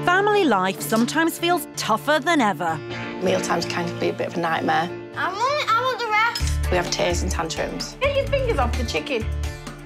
Family life sometimes feels tougher than ever. Mealtimes can be a bit of a nightmare. I want the rest. We have tears and tantrums. Get your fingers off the chicken.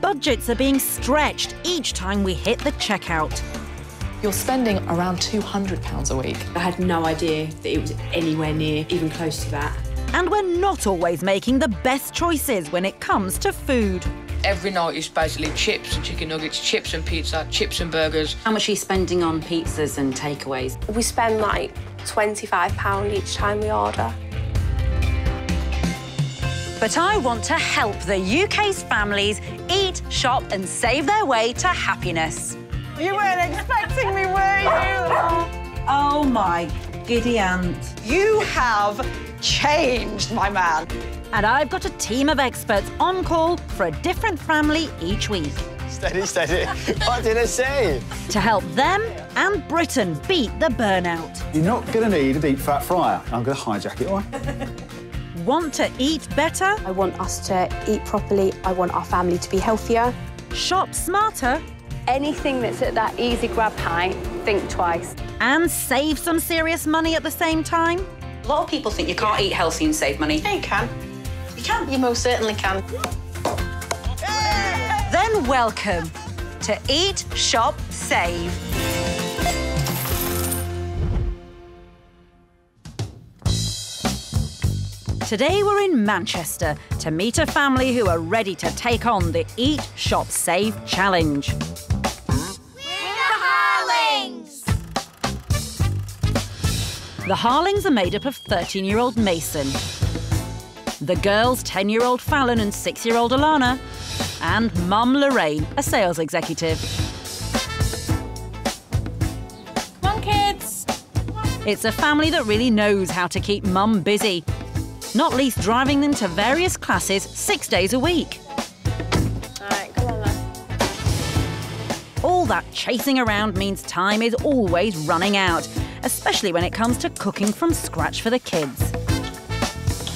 Budgets are being stretched each time we hit the checkout. You're spending around £200 a week. I had no idea that it was anywhere near even close to that. And we're not always making the best choices when it comes to food. Every night is basically chips and chicken nuggets, chips and pizza, chips and burgers. How much are you spending on pizzas and takeaways? We spend like £25 each time we order. But I want to help the UK's families eat, shop and save their way to happiness. You weren't expecting me, were you? Oh, my giddy aunt. You have changed, my man. And I've got a team of experts on call for a different family each week. Steady, steady. What did I say? To help them and Britain beat the burnout. You're not going to need a deep fat fryer. I'm going to hijack it, all right? Want to eat better? I want us to eat properly. I want our family to be healthier. Shop smarter? Anything that's at that easy grab height, think twice. And save some serious money at the same time? A lot of people think you can't eat healthy and save money. Yeah, you can. You can. You most certainly can. Then welcome to Eat, Shop, Save. Today we're in Manchester to meet a family who are ready to take on the Eat, Shop, Save challenge. The Harlings are made up of 13-year-old Mason, the girls 10-year-old Fallon and 6-year-old Alana, and Mum Lorraine, a sales executive. Come on, kids. It's a family that really knows how to keep Mum busy, not least driving them to various classes 6 days a week. All right, come on, then. All that chasing around means time is always running out, especially when it comes to cooking from scratch for the kids.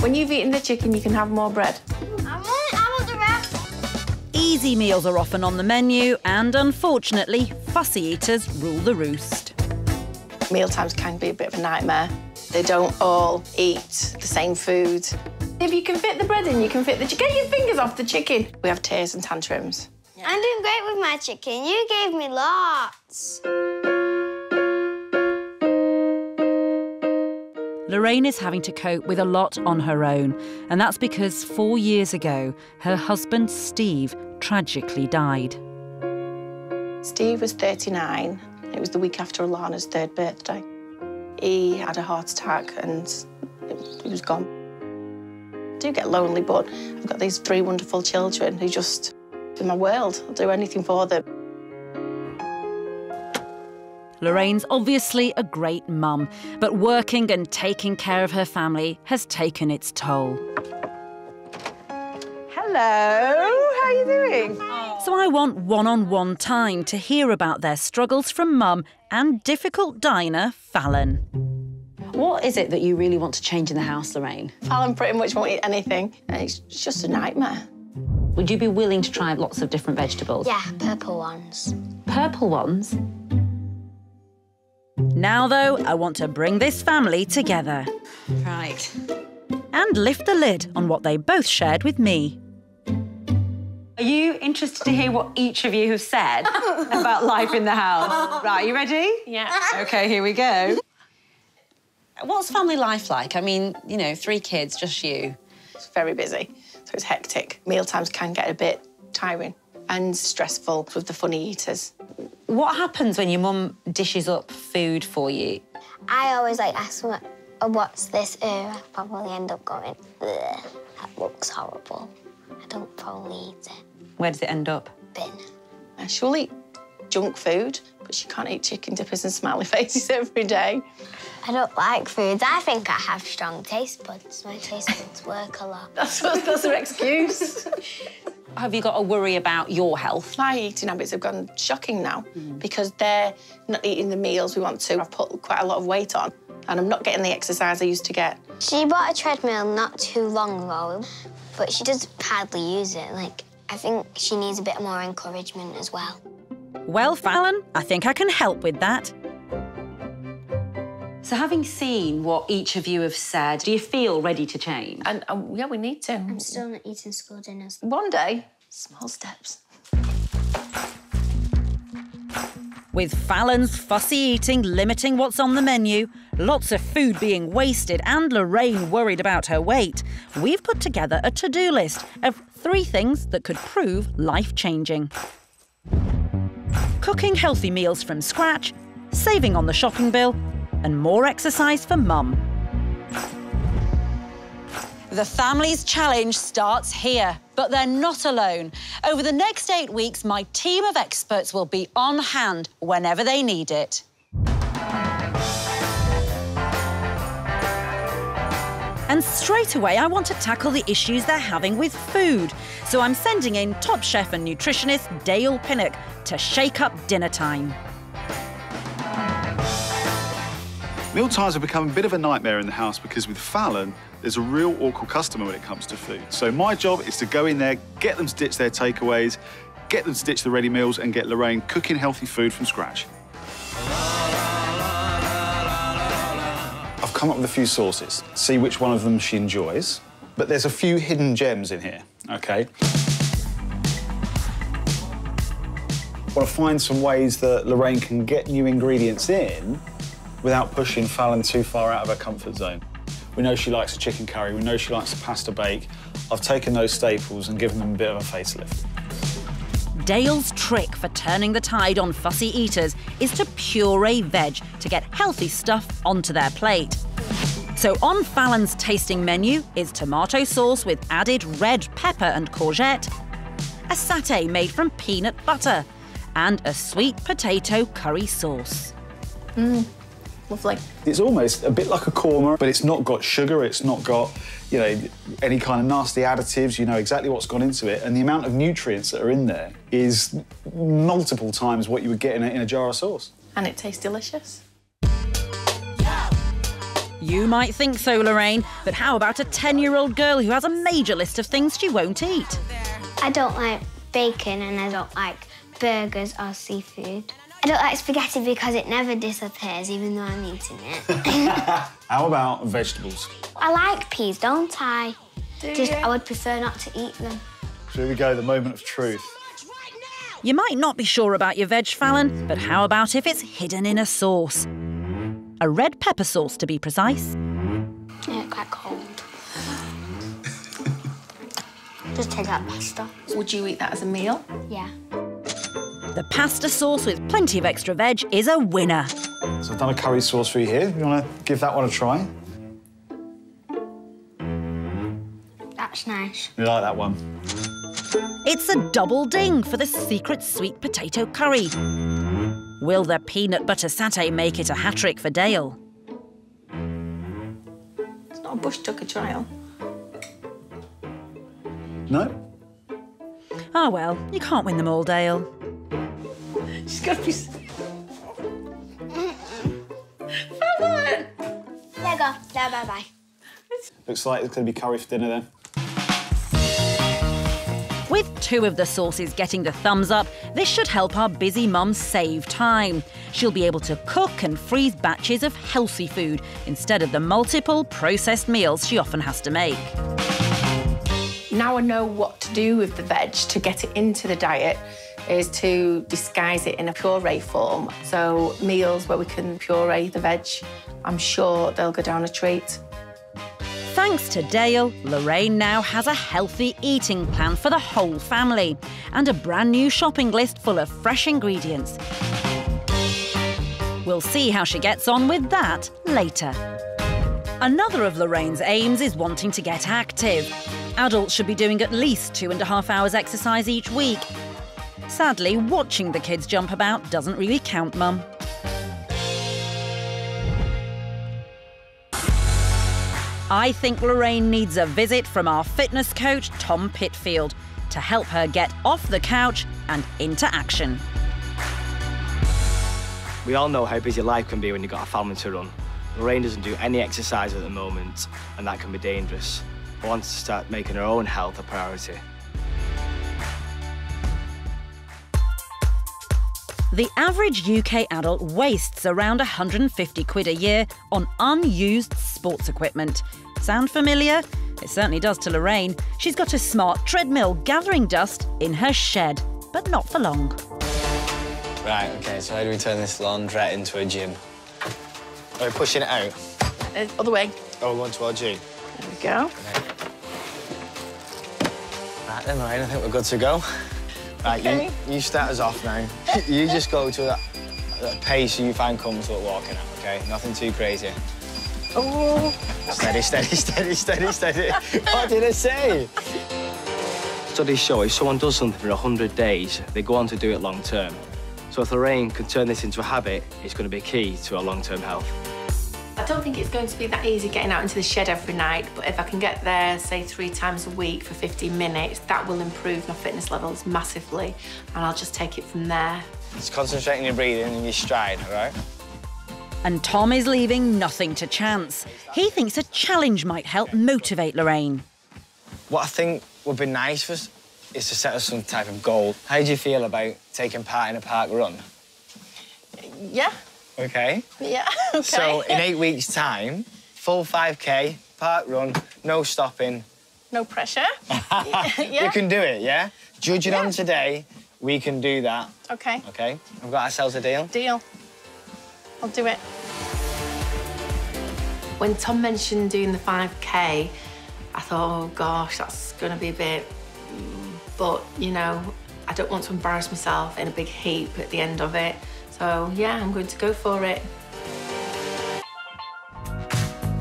When you've eaten the chicken, you can have more bread. I want the rest. Easy meals are often on the menu, and unfortunately, fussy eaters rule the roost. Mealtimes can be a bit of a nightmare. They don't all eat the same food. If you can fit the bread in, you can fit the chicken. Get your fingers off the chicken. We have tears and tantrums. I'm doing great with my chicken. You gave me lots. Lorraine is having to cope with a lot on her own, and that's because 4 years ago, her husband, Steve, tragically died. Steve was 39. It was the week after Alana's 3rd birthday. He had a heart attack and he was gone. I do get lonely, but I've got these 3 wonderful children who just in my world. I'll do anything for them. Lorraine's obviously a great mum, but working and taking care of her family has taken its toll. Hello, how are you doing? So I want one-on-one time to hear about their struggles from Mum and difficult diner, Fallon. What is it that you really want to change in the house, Lorraine? Fallon pretty much won't eat anything, and it's just a nightmare. Would you be willing to try lots of different vegetables? Yeah, purple ones. Purple ones? Now, though, I want to bring this family together Right. and lift the lid on what they both shared with me. Are you interested to hear what each of you have said about life in the house? Right, you ready? Yeah. OK, here we go. What's family life like? I mean, you know, 3 kids, just you. It's very busy, so it's hectic. Mealtimes can get a bit tiring and stressful with the funny eaters. What happens when your mum dishes up food for you? I always ask them, oh, what's this? I probably end up going, ugh, that looks horrible. I don't probably eat it. Where does it end up? Bin. She'll eat junk food, but she can't eat chicken dippers and smiley faces every day. I don't like foods. I think I have strong taste buds. My taste buds work a lot. That's her excuse. Have you got to worry about your health? My eating habits have gone shocking now because they're not eating the meals we want to. I've put quite a lot of weight on and I'm not getting the exercise I used to get. She bought a treadmill not too long ago, but she does hardly use it. I think she needs a bit more encouragement as well. Well, Fallon, I think I can help with that. So having seen what each of you have said, do you feel ready to change? And yeah, we need to. I'm still not eating school dinners. One day, small steps. With Fallon's fussy eating limiting what's on the menu, lots of food being wasted and Lorraine worried about her weight, we've put together a to-do list of 3 things that could prove life-changing. Cooking healthy meals from scratch, saving on the shopping bill, and more exercise for mum. The family's challenge starts here, but they're not alone. Over the next 8 weeks, my team of experts will be on hand whenever they need it. And straight away, I want to tackle the issues they're having with food. So I'm sending in top chef and nutritionist Dale Pinnock to shake up dinner time. Mealtimes have become a bit of a nightmare in the house because with Fallon, there's a real awkward customer when it comes to food. So my job is to go in there, get them to ditch their takeaways, get them to ditch the ready meals and get Lorraine cooking healthy food from scratch. I've come up with a few sauces, see which one of them she enjoys, but there's a few hidden gems in here, OK? I want to find some ways that Lorraine can get new ingredients in without pushing Fallon too far out of her comfort zone. We know she likes a chicken curry, we know she likes a pasta bake. I've taken those staples and given them a bit of a facelift. Dale's trick for turning the tide on fussy eaters is to puree veg to get healthy stuff onto their plate. So on Fallon's tasting menu is tomato sauce with added red pepper and courgette, a satay made from peanut butter, and a sweet potato curry sauce. Lovely. It's almost a bit like a korma, but it's not got sugar, it's not got, you know, any kind of nasty additives. You know exactly what's gone into it, and the amount of nutrients that are in there is multiple times what you would get in a jar of sauce. And it tastes delicious. You might think so, Lorraine, but how about a 10-year-old girl who has a major list of things she won't eat? I don't like bacon and I don't like burgers or seafood. I don't like spaghetti because it never disappears, even though I'm eating it. How about vegetables? I like peas, don't I? Do you? I would prefer not to eat them. So here we go, the moment of truth. You might not be sure about your veg, Fallon, but how about if it's hidden in a sauce? A red pepper sauce, to be precise. Yeah, quite cold. Just take that pasta. Would you eat that as a meal? Yeah. The pasta sauce with plenty of extra veg is a winner. So I've done a curry sauce for you here. You want to give that one a try? That's nice. You like that one? It's a double ding for the secret sweet potato curry. Will the peanut butter satay make it a hat-trick for Dale? It's not a bush tucker trial. No? Ah, well, you can't win them all, Dale. She's got to be... There you go. There, bye-bye. Looks like it's going to be curry for dinner then. With 2 of the sauces getting the thumbs up, this should help our busy mum save time. She'll be able to cook and freeze batches of healthy food instead of the multiple processed meals she often has to make. Now I know what to do with the veg to get it into the diet is to disguise it in a puree form. So meals where we can puree the veg, I'm sure they'll go down a treat. Thanks to Dale, Lorraine now has a healthy eating plan for the whole family and a brand new shopping list full of fresh ingredients. We'll see how she gets on with that later. Another of Lorraine's aims is wanting to get active. Adults should be doing at least 2.5 hours exercise each week. Sadly, watching the kids jump about doesn't really count, Mum. I think Lorraine needs a visit from our fitness coach, Tom Pitfield, to help her get off the couch and into action. We all know how busy life can be when you've got a family to run. Lorraine doesn't do any exercise at the moment, and that can be dangerous. I want to start making her own health a priority. The average UK adult wastes around 150 quid a year on unused sports equipment. Sound familiar? It certainly does to Lorraine. She's got a smart treadmill gathering dust in her shed, but not for long. Right, OK, so how do we turn this laundrette into a gym? Are we pushing it out? Other way. Oh, we're going towards you. There we go. Right then, Lorraine, I think we're good to go. Right, okay. you start us off now. You just go to that pace you find comfortable walking at, OK? Nothing too crazy. Oh. Steady, steady, steady, steady, steady. What did I say? Studies show if someone does something for 100 days, they go on to do it long term. So if Lorraine can turn this into a habit, it's going to be key to her long-term health. I don't think it's going to be that easy getting out into the shed every night, but if I can get there, say, 3 times a week for 15 minutes, that will improve my fitness levels massively, and I'll just take it from there. Just concentrate on your breathing and your stride, all right? And Tom is leaving nothing to chance. He thinks a challenge might help motivate Lorraine. What I think would be nice for us is to set us some type of goal. How do you feel about taking part in a park run? Yeah. OK. Yeah, OK. So in 8 weeks' time, full 5K, park run, no stopping. No pressure. Yeah. We can do it, yeah? Judging on today, we can do that. OK. OK? We've got ourselves a deal. Deal. I'll do it. When Tom mentioned doing the 5K, I thought, oh, gosh, that's going to be a bit... But, you know, I don't want to embarrass myself in a big heap at the end of it. So, yeah, I'm going to go for it.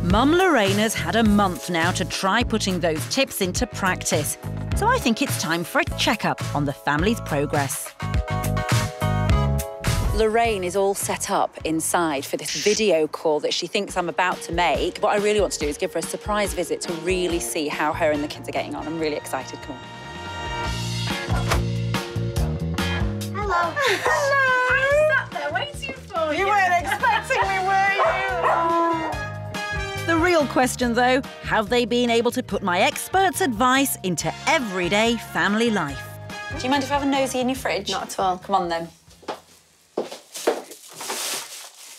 Mum Lorraine has had a month now to try putting those tips into practice. So I think it's time for a checkup on the family's progress. Lorraine is all set up inside for this video call that she thinks I'm about to make. What I really want to do is give her a surprise visit to really see how her and the kids are getting on. I'm really excited. Come on. Hello. Hello! I sat there waiting for you. You weren't expecting me, were you? The real question, though, have they been able to put my experts' advice into everyday family life? Do you mind if I have a nosy in your fridge? Not at all. Come on, then.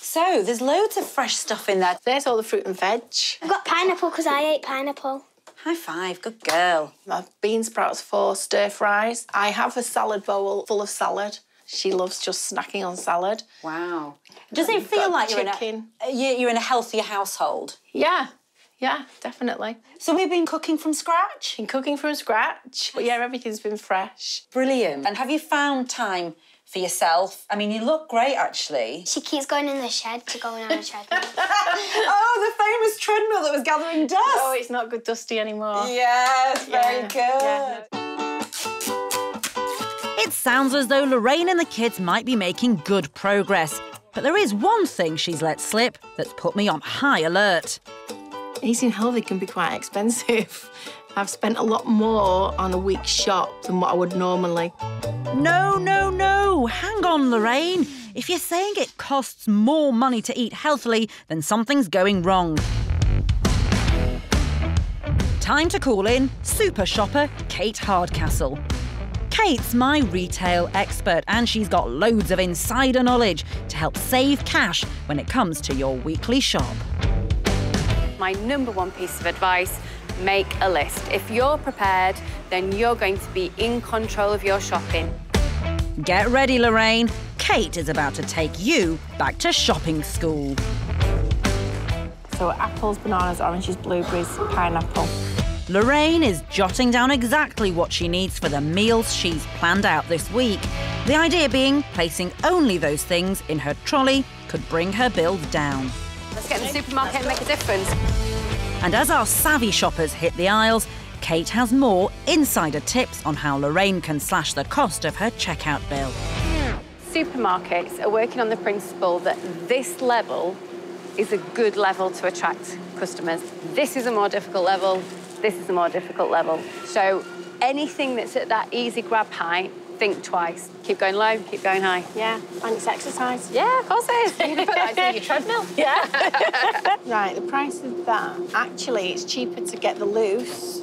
So, there's loads of fresh stuff in there. There's all the fruit and veg. I've got pineapple because I ate pineapple. High five, good girl. My bean sprouts for stir fries. I have a salad bowl full of salad. She loves just snacking on salad. Wow. Does it feel like you're in a healthier household? Yeah, yeah, definitely. So we've been cooking from scratch? Been cooking from scratch. But yeah, everything's been fresh. Brilliant. And have you found time for yourself? I mean, you look great, actually. She keeps going in the shed to go on a treadmill. Oh, the famous treadmill that was gathering dust. Oh, it's not good dusty anymore. Yes, very good. Yeah. It sounds as though Lorraine and the kids might be making good progress. But there is one thing she's let slip that's put me on high alert. Eating healthy can be quite expensive. I've spent a lot more on a week's shop than what I would normally. No, no, no. Hang on, Lorraine. If you're saying it costs more money to eat healthily, then something's going wrong. Time to call in super shopper Kate Hardcastle. Kate's my retail expert, and she's got loads of insider knowledge to help save cash when it comes to your weekly shop. My #1 piece of advice, make a list. If you're prepared, then you're going to be in control of your shopping. Get ready, Lorraine. Kate is about to take you back to shopping school. So apples, bananas, oranges, blueberries, pineapple. Lorraine is jotting down exactly what she needs for the meals she's planned out this week. The idea being placing only those things in her trolley could bring her bills down. Let's get in the supermarket and make a difference. And as our savvy shoppers hit the aisles, Kate has more insider tips on how Lorraine can slash the cost of her checkout bill. Supermarkets are working on the principle that this level is a good level to attract customers. This is a more difficult level. This is a more difficult level. So anything that's at that easy grab height, think twice. Keep going low, keep going high. Yeah, and it's exercise. Yeah, of course it is. You can put that into your treadmill. Yeah. Right, the price of that, actually, it's cheaper to get the loose.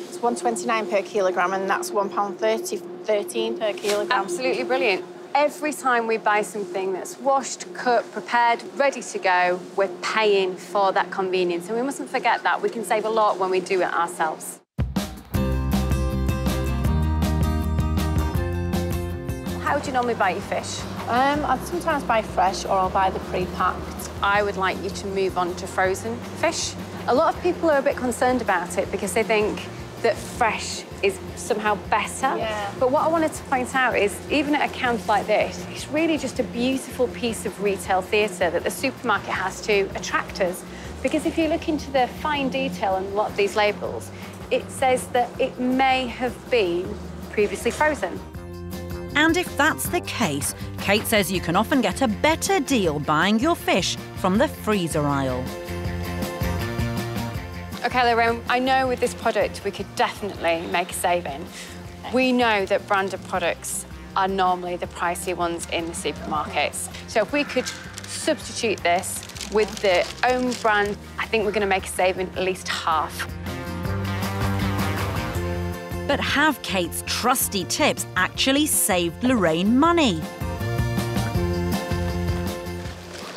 It's £1.29 per kilogram, and that's £1.13 per kilogram. Absolutely brilliant. Every time we buy something that's washed, cut, prepared, ready to go, we're paying for that convenience. And we mustn't forget that. We can save a lot when we do it ourselves. How do you normally buy your fish? I'd sometimes buy fresh or I'll buy the pre-packed. I would like you to move on to frozen fish. A lot of people are a bit concerned about it because they think that fresh is somehow better. Yeah. But what I wanted to point out is, even at a counter like this, it's really just a beautiful piece of retail theatre that the supermarket has to attract us. Because if you look into the fine detail on a lot of these labels, it says that it may have been previously frozen. And if that's the case, Kate says you can often get a better deal buying your fish from the freezer aisle. OK, Lorraine, I know with this product we could definitely make a saving. We know that branded products are normally the pricey ones in the supermarkets. So if we could substitute this with the own brand, I think we're going to make a saving at least half. But have Kate's trusty tips actually saved Lorraine money?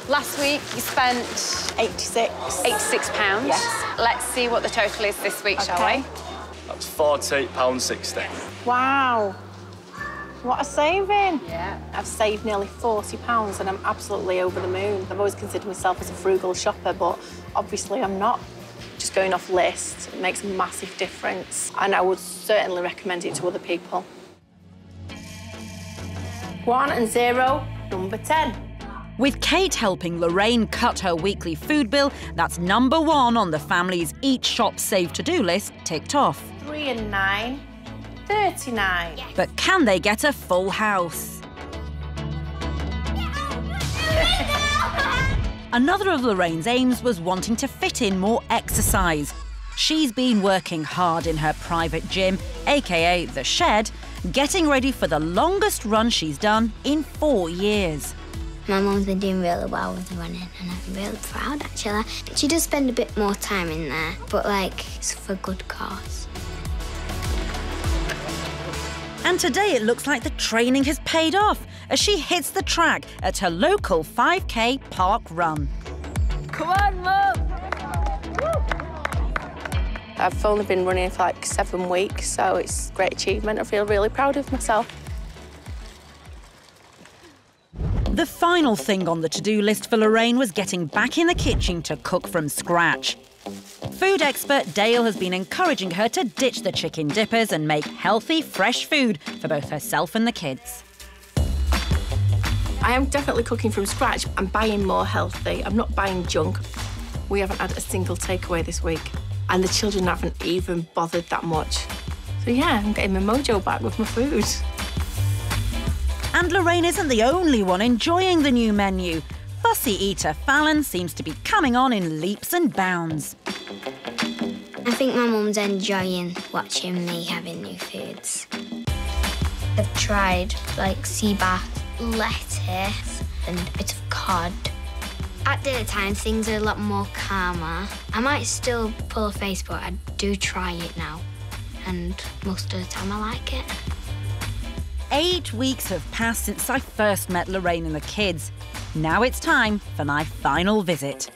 Last week you spent £86. £86. Yes. Let's see what the total is this week, shall we? That's £48.60. Wow. What a saving. Yeah. I've saved nearly £40 and I'm absolutely over the moon. I've always considered myself as a frugal shopper, but obviously I'm not. Just going off list, it makes a massive difference. And I would certainly recommend it to other people. 1 and 0, number 10. With Kate helping Lorraine cut her weekly food bill, that's number 1 on the family's Eat, Shop, Save to-do list ticked off. 3 and 9, 39. Yes. But can they get a full house? Another of Lorraine's aims was wanting to fit in more exercise. She's been working hard in her private gym, aka The Shed, getting ready for the longest run she's done in 4 years. My mum's been doing really well with running and I'm really proud, actually. She does spend a bit more time in there, but, it's for a good cause. And today it looks like the training has paid off as she hits the track at her local 5K park run. Come on, Mum! I've only been running for 7 weeks, so it's a great achievement. I feel really proud of myself. The final thing on the to-do list for Lorraine was getting back in the kitchen to cook from scratch. Food expert Dale has been encouraging her to ditch the chicken dippers and make healthy, fresh food for both herself and the kids. I am definitely cooking from scratch. I'm buying more healthy. I'm not buying junk. We haven't had a single takeaway this week, and the children haven't even bothered that much. So yeah, I'm getting my mojo back with my food. And Lorraine isn't the only one enjoying the new menu. Fussy eater Fallon seems to be coming on in leaps and bounds. I think my mum's enjoying watching me having new foods. I've tried, sea bass, lettuce, and a bit of cod. At dinner time, things are a lot more calmer. I might still pull a face, but I do try it now. And most of the time, I like it. 8 weeks have passed since I first met Lorraine and the kids. Now it's time for my final visit.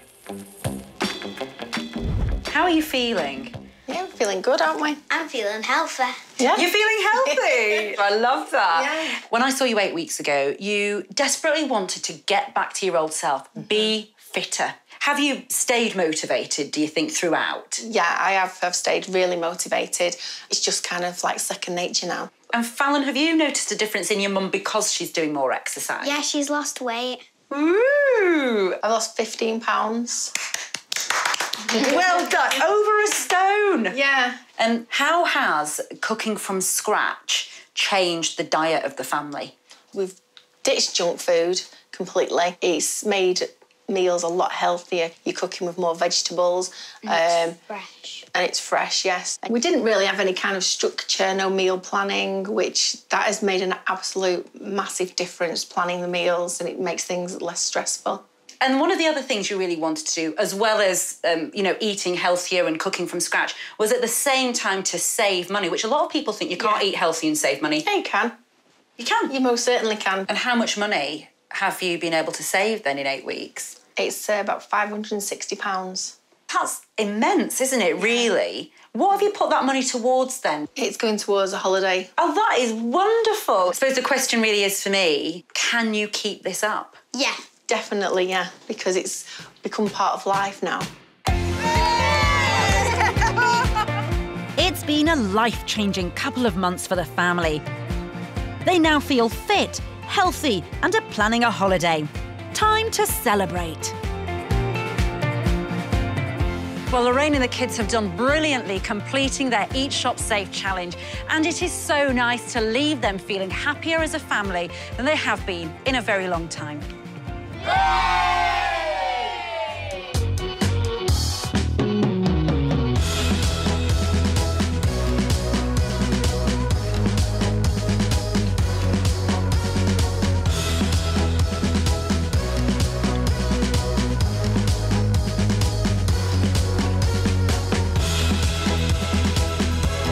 How are you feeling? Yeah, we're feeling good, aren't we? I'm feeling healthy. Yeah. You're feeling healthy. I love that. Yeah. When I saw you 8 weeks ago, you desperately wanted to get back to your old self, be fitter. Have you stayed motivated, do you think, throughout? Yeah, I have. I've stayed really motivated. It's just kind of second nature now. And Fallon, have you noticed a difference in your mum because she's doing more exercise? Yeah, she's lost weight. Ooh! I've lost 15 pounds. Well done. Over a stone. Yeah. And how has cooking from scratch changed the diet of the family? We've ditched junk food completely. It's made meals a lot healthier. You're cooking with more vegetables. And it's fresh. And it's fresh, yes. We didn't really have any kind of structure, no meal planning, which that has made an absolute massive difference, planning the meals, and it makes things less stressful. And one of the other things you really wanted to do, as well as, eating healthier and cooking from scratch, was at the same time to save money, which a lot of people think you can't eat healthy and save money. Yeah, you can. You can? You most certainly can. And how much money have you been able to save then in 8 weeks? It's about £560. That's immense, isn't it, really? What have you put that money towards then? It's going towards a holiday. Oh, that is wonderful. I suppose the question really is for me, can you keep this up? Yeah. Definitely, yeah, because it's become part of life now. It's been a life-changing couple of months for the family. They now feel fit, healthy, and are planning a holiday. Time to celebrate. Well, Lorraine and the kids have done brilliantly completing their Eat Shop Safe challenge, and it is so nice to leave them feeling happier as a family than they have been in a very long time.